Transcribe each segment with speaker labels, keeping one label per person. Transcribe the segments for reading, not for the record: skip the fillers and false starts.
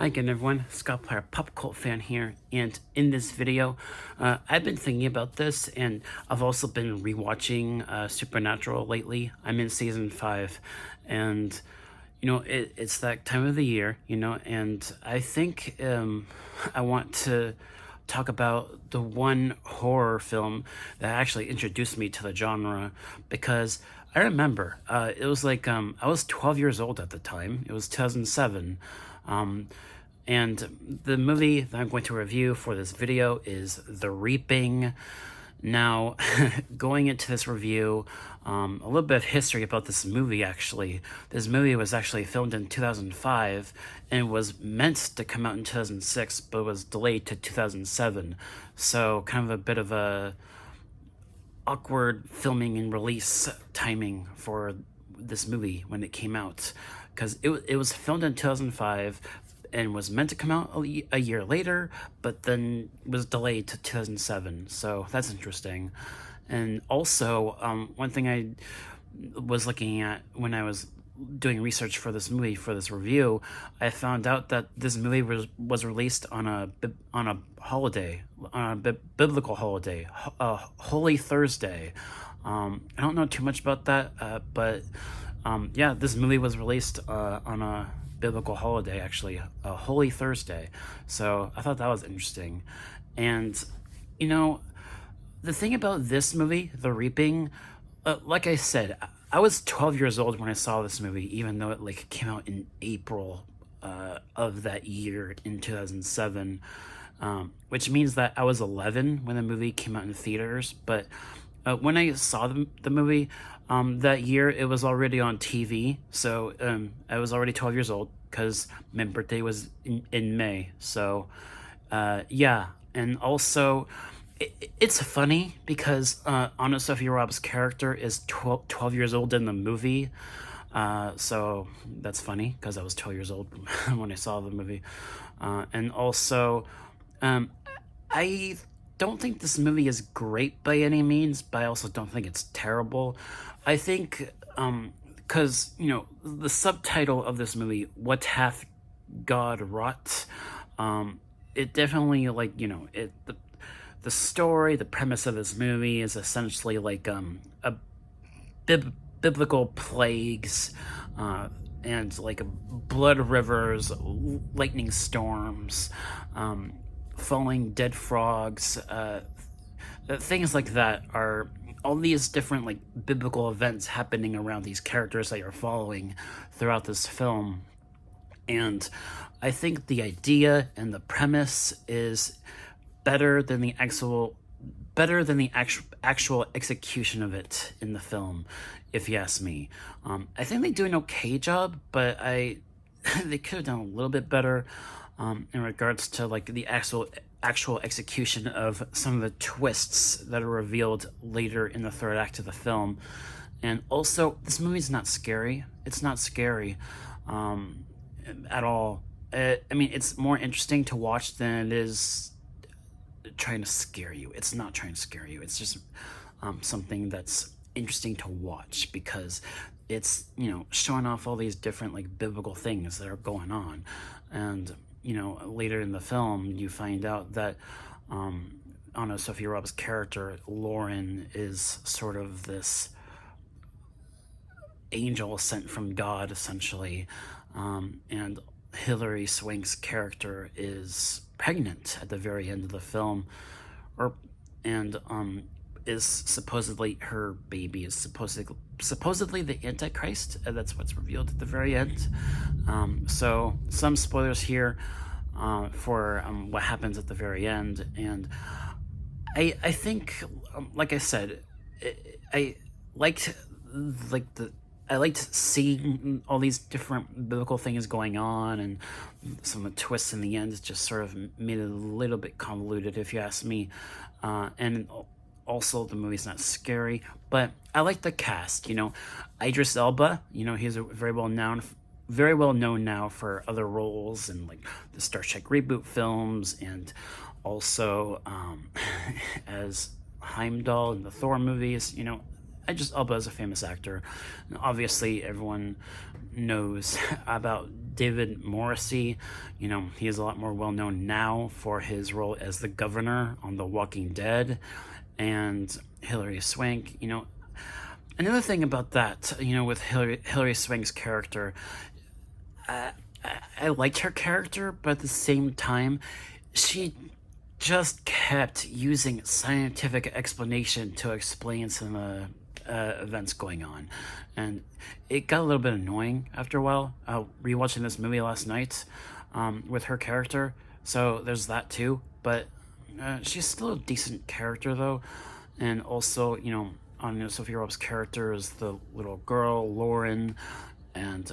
Speaker 1: Hi again everyone, Scottiplier PopCultFan here, and in this video, I've been thinking about this, and I've also been rewatching Supernatural lately. I'm in season 5, and it's that time of the year, and I think I want to talk about the one horror film that actually introduced me to the genre, because I remember it was like I was 12 years old at the time. It was 2007. And the movie that I'm going to review for this video is The Reaping. Now, going into this review, a little bit of history about this movie, actually. This movie was actually filmed in 2005 and was meant to come out in 2006, but was delayed to 2007. So, kind of a bit of a awkward filming and release timing for this movie when it came out, because it was filmed in 2005 and was meant to come out a year later, but then was delayed to 2007. So that's interesting. And also, one thing I was looking at when I was doing research for this movie, for this review, I found out that this movie was released on a holiday, on a biblical holiday, Holy Thursday. I don't know too much about that, but yeah, this movie was released on a biblical holiday, actually, a Holy Thursday. So I thought that was interesting. And the thing about this movie, The Reaping, like I said, I was 12 years old when I saw this movie, even though it came out in April of that year in 2007, which means that I was 11 when the movie came out in theaters. But when I saw the movie that year, it was already on TV, so I was already 12 years old because my birthday was in May. So yeah, and also it's funny because AnnaSophia Robb's character is 12 years old in the movie. So that's funny because I was 12 years old when I saw the movie. And also, I don't think this movie is great by any means, but I also don't think it's terrible. I think, because, the subtitle of this movie, What Hath God Wrought, it definitely, the story, the premise of this movie is essentially like a biblical plagues, and like blood rivers, lightning storms, falling dead frogs, things like that are all these different biblical events happening around these characters that you're following throughout this film. And I think the idea and the premise is better than the actual execution of it in the film, if you ask me. I think they do an okay job, but they could have done a little bit better in regards to the actual execution of some of the twists that are revealed later in the third act of the film. And also, this movie's not scary. It's not scary at all. I mean, it's more interesting to watch than it is trying to scare you. It's not trying to scare you. It's just something that's interesting to watch because it's, showing off all these different biblical things that are going on. And later in the film, you find out that AnnaSophia Robb's character, Lauren, is sort of this angel sent from God, essentially. And Hilary Swank's character is pregnant at the very end of the film, and is supposedly, her baby is supposedly the Antichrist. That's what's revealed at the very end. So some spoilers here for what happens at the very end. And I think, like I said, I liked seeing all these different biblical things going on, and some of the twists in the end just sort of made it a little bit convoluted, if you ask me. And also, the movie's not scary, but I like the cast. Idris Elba. He's a very well known now for other roles in the Star Trek reboot films, and also as Heimdall in the Thor movies. Idris Elba is a famous actor. And obviously, everyone knows about David Morrissey. You know, he is a lot more well known now for his role as the governor on The Walking Dead. And Hilary Swank, you know, another thing about that, you know, with Hilary Swank's character, I liked her character, but at the same time, she just kept using scientific explanation to explain some events going on, and it got a little bit annoying after a while. Rewatching this movie last night with her character, so there's that too. But she's still a decent character though, and also, you know, AnnaSophia Robb's character is the little girl Lauren, and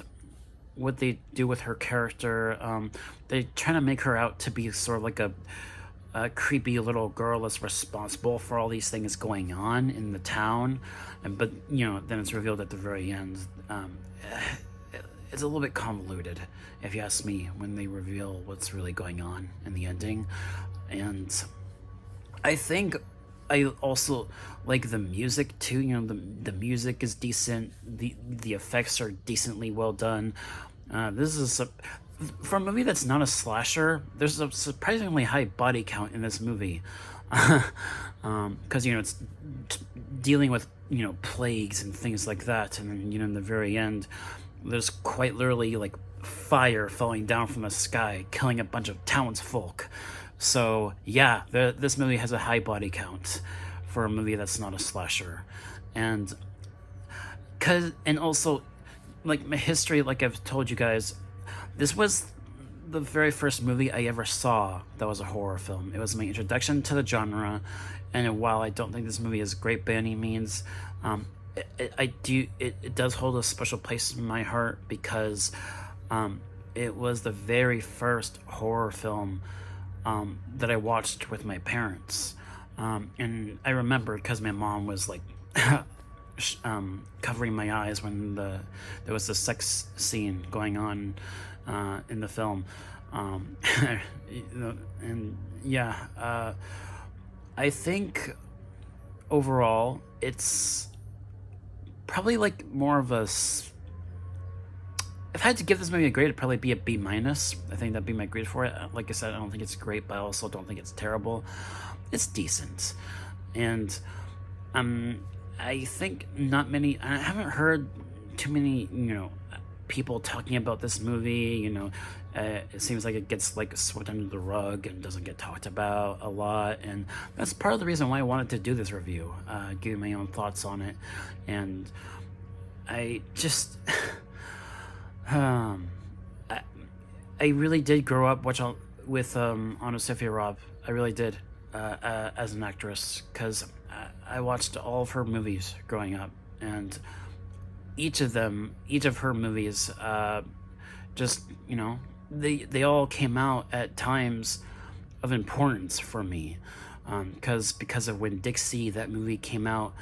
Speaker 1: what they do with her character, they try to make her out to be sort of like a creepy little girl that's responsible for all these things going on in the town, but you know, then it's revealed at the very end. It's a little bit convoluted, if you ask me, when they reveal what's really going on in the ending. And I think I also like the music too. You know, the music is decent. The effects are decently well done. This is for a movie that's not a slasher. There's a surprisingly high body count in this movie, because you know, it's dealing with, you know, plagues and things like that. And then, you know, in the very end, there's quite literally like fire falling down from the sky, killing a bunch of townsfolk. So yeah, this movie has a high body count for a movie that's not a slasher. And also, like, my history, like I've told you guys, this was the very first movie I ever saw that was a horror film. It was my introduction to the genre, and while I don't think this movie is great by any means, it does hold a special place in my heart, because it was the very first horror film that I watched with my parents. And I remember, because my mom was like covering my eyes when there was the sex scene going on in the film. And yeah, I think overall it's probably like more of a... If I had to give this movie a grade, it'd probably be a B-. I think that'd be my grade for it. Like I said, I don't think it's great, but I also don't think it's terrible. It's decent. And I think I haven't heard too many, you know, people talking about this movie. You know, it seems like it gets like swept under the rug and doesn't get talked about a lot, and that's part of the reason why I wanted to do this review, give my own thoughts on it. And I just I really did grow up with AnnaSophia Robb. I really did, as an actress, because I watched all of her movies growing up, and each of her movies, just, you know, they all came out at times of importance for me, because of Winn-Dixie. That movie came out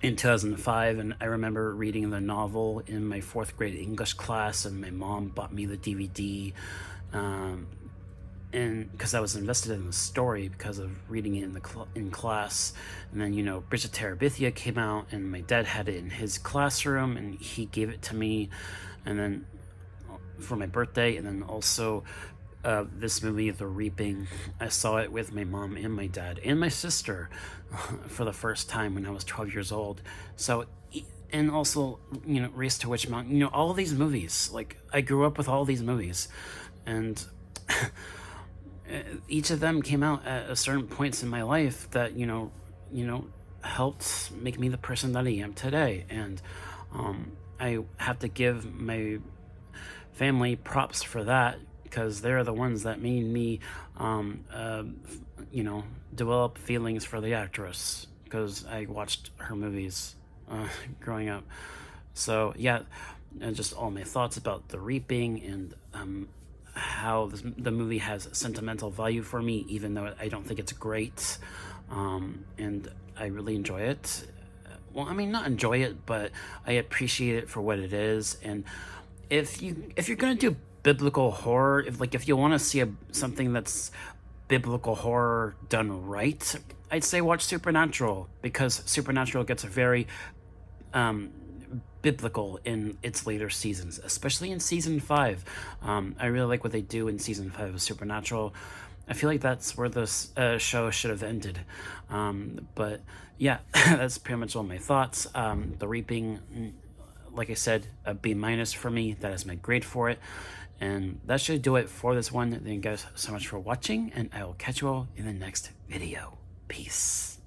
Speaker 1: in 2005, and I remember reading the novel in my 4th grade English class, and my mom bought me the DVD, and because I was invested in the story because of reading it in class. And then, you know, 𝐦𝐵𝐿𝐵𝐿 came out, and my dad had it in his classroom, and he gave it to me, and then for my birthday. And then also this movie, The Reaping, I saw it with my mom and my dad and my sister for the first time when I was 12 years old. So, and also, you know, Race to Witch Mountain, you know, all of these movies, like, I grew up with all these movies, and each of them came out at a certain points in my life that, you know, helped make me the person that I am today. And I have to give my family props for that, because they're the ones that made me, you know, develop feelings for the actress, because I watched her movies growing up. So yeah, and just all my thoughts about The Reaping, and how the movie has sentimental value for me, even though I don't think it's great, and I really enjoy it. Well, I mean, not enjoy it, but I appreciate it for what it is. And if you're gonna do biblical horror, if you want to see something that's biblical horror done right, I'd say watch Supernatural, because Supernatural gets very biblical in its later seasons, especially in season 5. I really like what they do in season 5 of Supernatural. I feel like that's where this show should have ended. But yeah, that's pretty much all my thoughts. The Reaping, like I said, a B- for me. That is my grade for it. And that should do it for this one. Thank you guys so much for watching, and I will catch you all in the next video. Peace.